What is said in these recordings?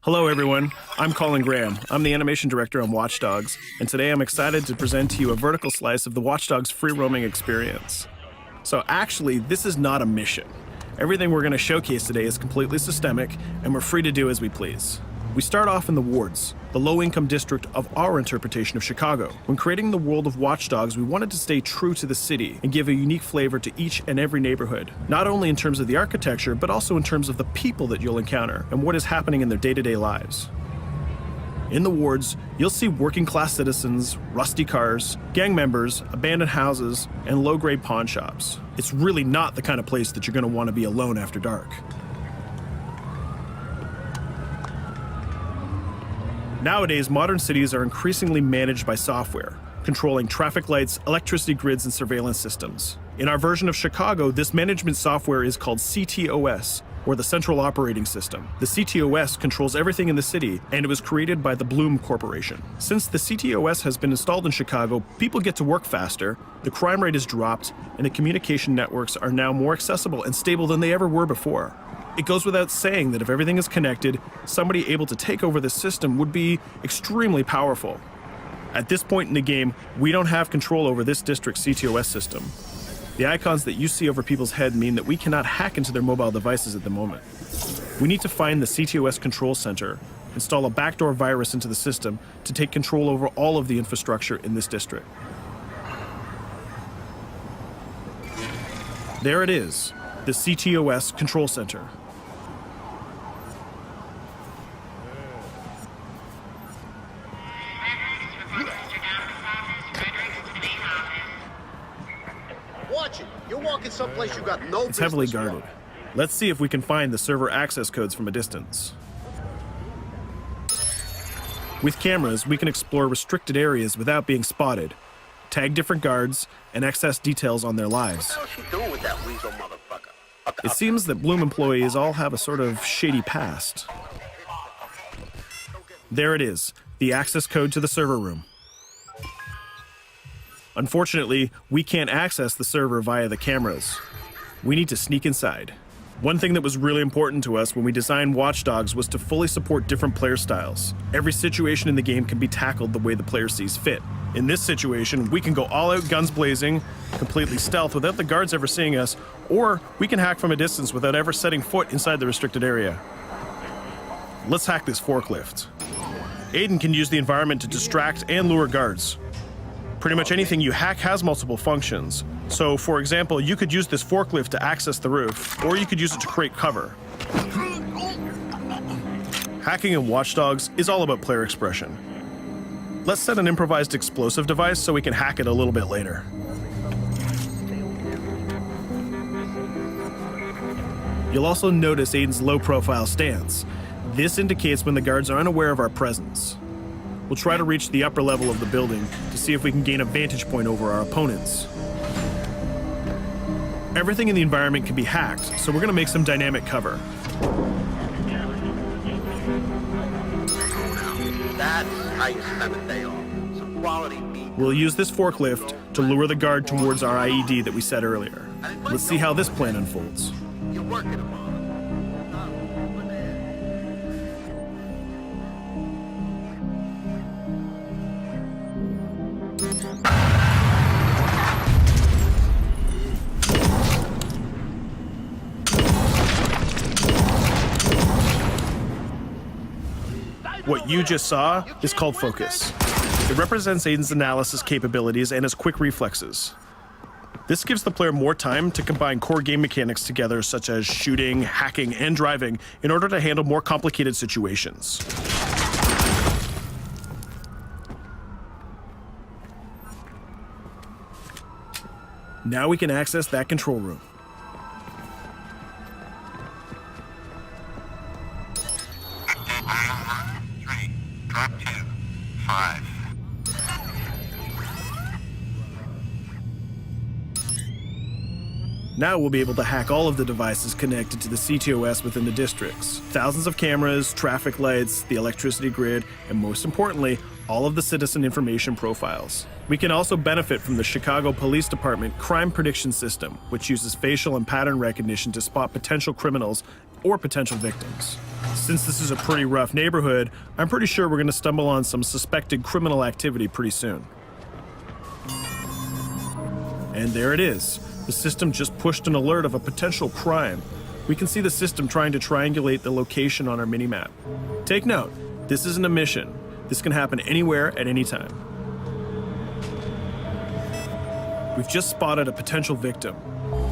Hello everyone, I'm Colin Graham. I'm the animation director on Watch Dogs, and today I'm excited to present to you a vertical slice of the Watch Dogs free roaming experience. So actually, this is not a mission. Everything we're going to showcase today is completely systemic, and we're free to do as we please. We start off in the wards, the low-income district of our interpretation of Chicago. When creating the world of Watch Dogs, we wanted to stay true to the city and give a unique flavor to each and every neighborhood, not only in terms of the architecture, but also in terms of the people that you'll encounter and what is happening in their day-to-day lives. In the wards, you'll see working-class citizens, rusty cars, gang members, abandoned houses, and low-grade pawn shops. It's really not the kind of place that you're going to want to be alone after dark. Nowadays, modern cities are increasingly managed by software, controlling traffic lights, electricity grids, and surveillance systems. In our version of Chicago, this management software is called CTOS, or the Central Operating System. The CTOS controls everything in the city, and it was created by the Bloom Corporation. Since the CTOS has been installed in Chicago, people get to work faster, the crime rate has dropped, and the communication networks are now more accessible and stable than they ever were before. It goes without saying that if everything is connected, somebody able to take over the system would be extremely powerful. At this point in the game, we don't have control over this district's CTOS system. The icons that you see over people's head mean that we cannot hack into their mobile devices at the moment. We need to find the CTOS control center, install a backdoor virus into the system to take control over all of the infrastructure in this district. There it is, the CTOS control center. Watch it. You're walking someplace you got no business. It's heavily guarded. Let's see if we can find the server access codes from a distance. With cameras, we can explore restricted areas without being spotted, tag different guards, and access details on their lives. What the hell is she doing with that weasel motherfucker? It seems that Bloom employees all have a sort of shady past. There it is, the access code to the server room. Unfortunately, we can't access the server via the cameras. We need to sneak inside. One thing that was really important to us when we designed Watch Dogs was to fully support different player styles. Every situation in the game can be tackled the way the player sees fit. In this situation, we can go all out guns blazing, completely stealth without the guards ever seeing us, or we can hack from a distance without ever setting foot inside the restricted area. Let's hack this forklift. Aiden can use the environment to distract and lure guards. Pretty much anything you hack has multiple functions. So, for example, you could use this forklift to access the roof, or you could use it to create cover. Hacking in Watch Dogs is all about player expression. Let's set an improvised explosive device so we can hack it a little bit later. You'll also notice Aiden's low-profile stance. This indicates when the guards are unaware of our presence. We'll try to reach the upper level of the building to see if we can gain a vantage point over our opponents. Everything in the environment can be hacked, so we're going to make some dynamic cover. That's how you spend a day off. Some quality meat. We'll use this forklift to lure the guard towards our IED that we set earlier. Let's see how this plan unfolds. You're working them on. What you just saw is called focus. It represents Aiden's analysis capabilities and his quick reflexes. This gives the player more time to combine core game mechanics together, such as shooting, hacking, and driving, in order to handle more complicated situations. Now we can access that control room. Drop 2, 5. Now we'll be able to hack all of the devices connected to the CTOS within the districts. Thousands of cameras, traffic lights, the electricity grid, and most importantly, all of the citizen information profiles. We can also benefit from the Chicago Police Department Crime Prediction System, which uses facial and pattern recognition to spot potential criminals or potential victims. Since this is a pretty rough neighborhood, I'm pretty sure we're going to stumble on some suspected criminal activity pretty soon. And there it is. The system just pushed an alert of a potential crime. We can see the system trying to triangulate the location on our minimap. Take note, this isn't a mission. This can happen anywhere at any time. We've just spotted a potential victim.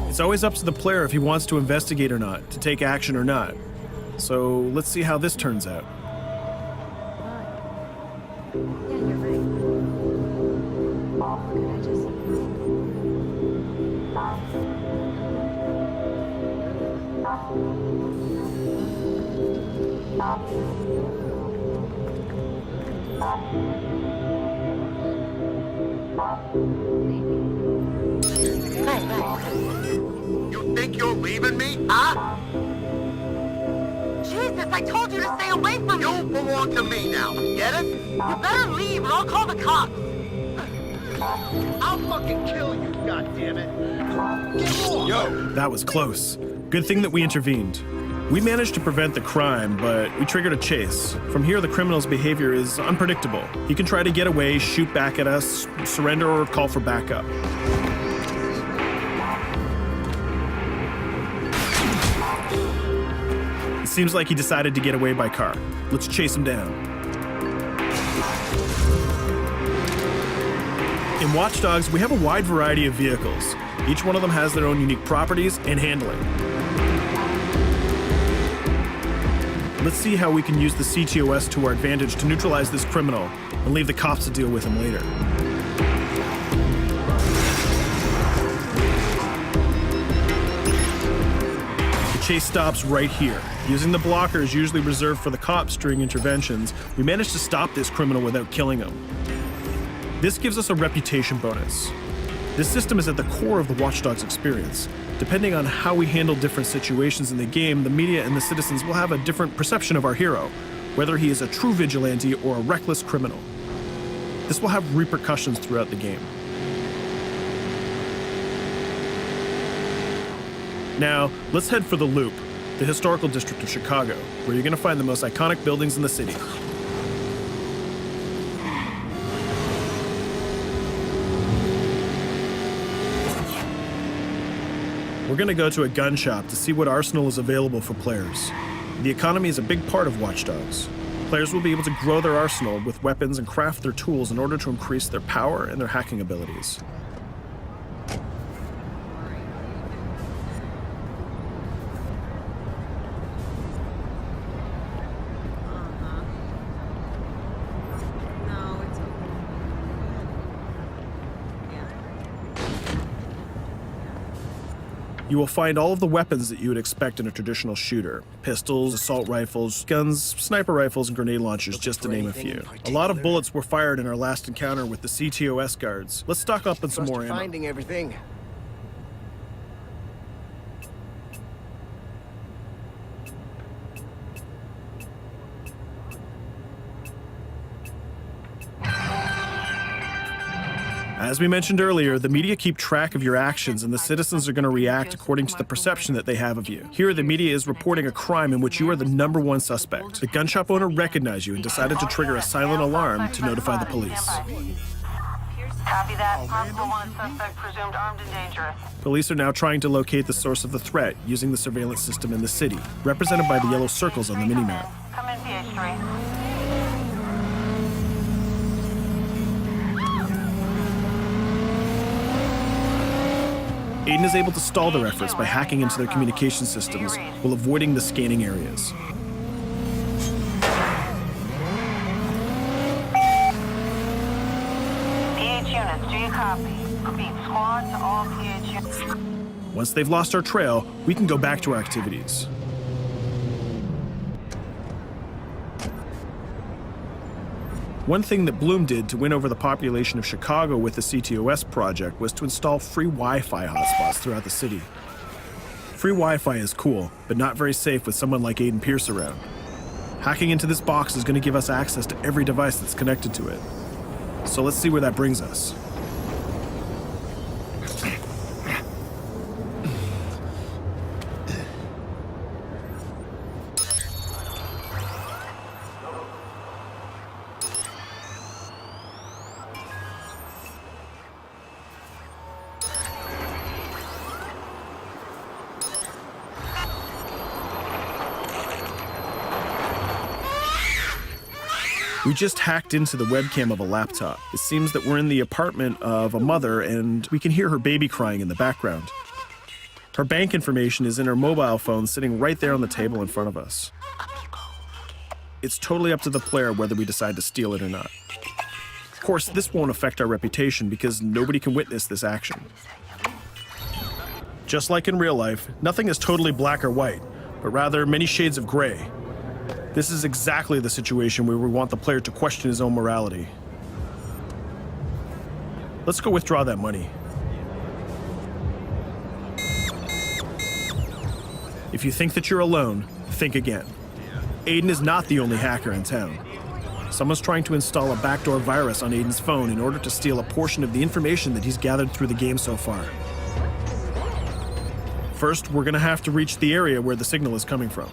It's always up to the player if he wants to investigate or not, to take action or not. So let's see how this turns out. Yeah, you're right. Could I just... You think you're leaving me? Huh? Jesus, I told you to stay away from me! You belong to me now. Get it? You better leave or I'll call the cops! I'll fucking kill you, goddammit. Get off! Yo, that was close. Good thing that we intervened. We managed to prevent the crime, but we triggered a chase. From here, the criminal's behavior is unpredictable. He can try to get away, shoot back at us, surrender, or call for backup. It seems like he decided to get away by car. Let's chase him down. In Watch Dogs, we have a wide variety of vehicles. Each one of them has their own unique properties and handling. Let's see how we can use the CTOS to our advantage to neutralize this criminal and leave the cops to deal with him later. The chase stops right here. Using the blockers usually reserved for the cops during interventions, we managed to stop this criminal without killing him. This gives us a reputation bonus. This system is at the core of the Watch Dogs experience. Depending on how we handle different situations in the game, the media and the citizens will have a different perception of our hero, whether he is a true vigilante or a reckless criminal. This will have repercussions throughout the game. Now, let's head for the Loop, the historical district of Chicago, where you're going to find the most iconic buildings in the city. We're going to go to a gun shop to see what arsenal is available for players. The economy is a big part of Watch Dogs. Players will be able to grow their arsenal with weapons and craft their tools in order to increase their power and their hacking abilities. No, it's okay. Yeah. You will find all of the weapons that you would expect in a traditional shooter. Pistols, assault rifles, guns, sniper rifles, and grenade launchers, just to name a few. A lot of bullets were fired in our last encounter with the CTOS guards. Let's stock up on some more ammo. Finding everything. As we mentioned earlier, the media keep track of your actions, and the citizens are going to react according to the perception that they have of you. Here, the media is reporting a crime in which you are the #1 suspect. The gun shop owner recognized you and decided to trigger a silent alarm to notify the police. Copy that. Possible one suspect presumed armed and dangerous. Police are now trying to locate the source of the threat using the surveillance system in the city, represented by the yellow circles on the minimap. Come in, PH3. Aiden is able to stall their efforts by hacking into their communication systems while avoiding the scanning areas. PH units, do you copy? Repeat, squad to all PH units. Once they've lost our trail, we can go back to our activities. One thing that Bloom did to win over the population of Chicago with the CTOS project was to install free Wi-Fi hotspots throughout the city. Free Wi-Fi is cool, but not very safe with someone like Aiden Pierce around. Hacking into this box is going to give us access to every device that's connected to it. So let's see where that brings us. We just hacked into the webcam of a laptop. It seems that we're in the apartment of a mother and we can hear her baby crying in the background. Her bank information is in her mobile phone sitting right there on the table in front of us. It's totally up to the player whether we decide to steal it or not. Of course, this won't affect our reputation because nobody can witness this action. Just like in real life, nothing is totally black or white, but rather many shades of gray. This is exactly the situation where we want the player to question his own morality. Let's go withdraw that money. If you think that you're alone, think again. Aiden is not the only hacker in town. Someone's trying to install a backdoor virus on Aiden's phone in order to steal a portion of the information that he's gathered through the game so far. First, we're gonna have to reach the area where the signal is coming from.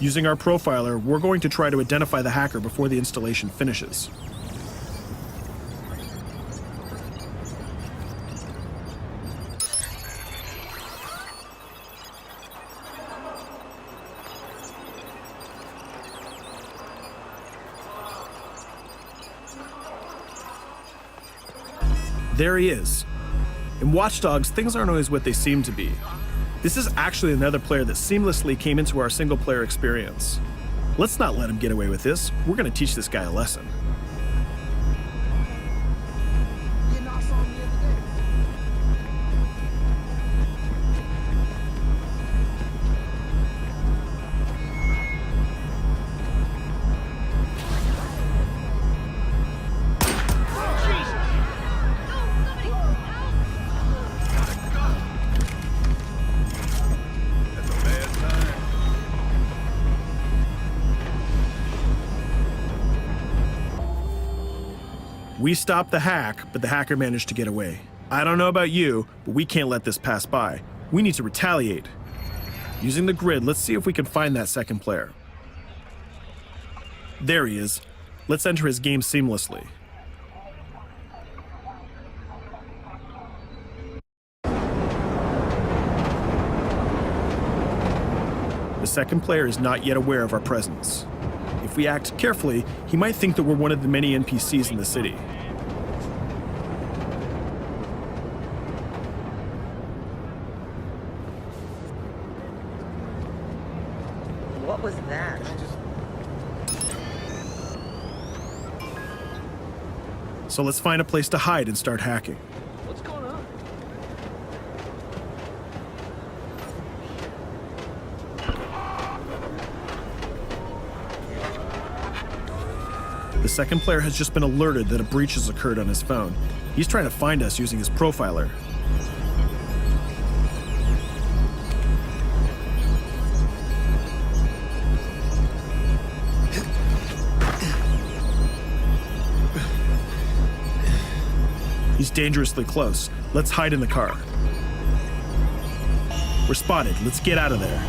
Using our profiler, we're going to try to identify the hacker before the installation finishes. There he is. In Watch Dogs, things aren't always what they seem to be. This is actually another player that seamlessly came into our single-player experience. Let's not let him get away with this. We're going to teach this guy a lesson. We stopped the hack, but the hacker managed to get away. I don't know about you, but we can't let this pass by. We need to retaliate. Using the grid, let's see if we can find that second player. There he is. Let's enter his game seamlessly. The second player is not yet aware of our presence. If we act carefully, he might think that we're one of the many NPCs in the city. What was that? So let's find a place to hide and start hacking. What's going on? The second player has just been alerted that a breach has occurred on his phone. He's trying to find us using his profiler. He's dangerously close. Let's hide in the car. We're spotted. Let's get out of there.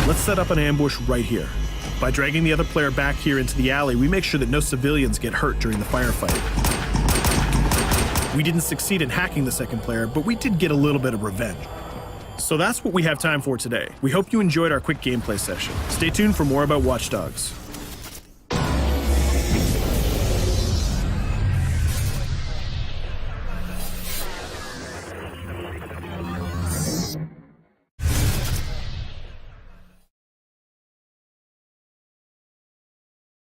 Let's set up an ambush right here. By dragging the other player back here into the alley, we make sure that no civilians get hurt during the firefight. We didn't succeed in hacking the second player, but we did get a little bit of revenge. So that's what we have time for today. We hope you enjoyed our quick gameplay session. Stay tuned for more about Watch Dogs.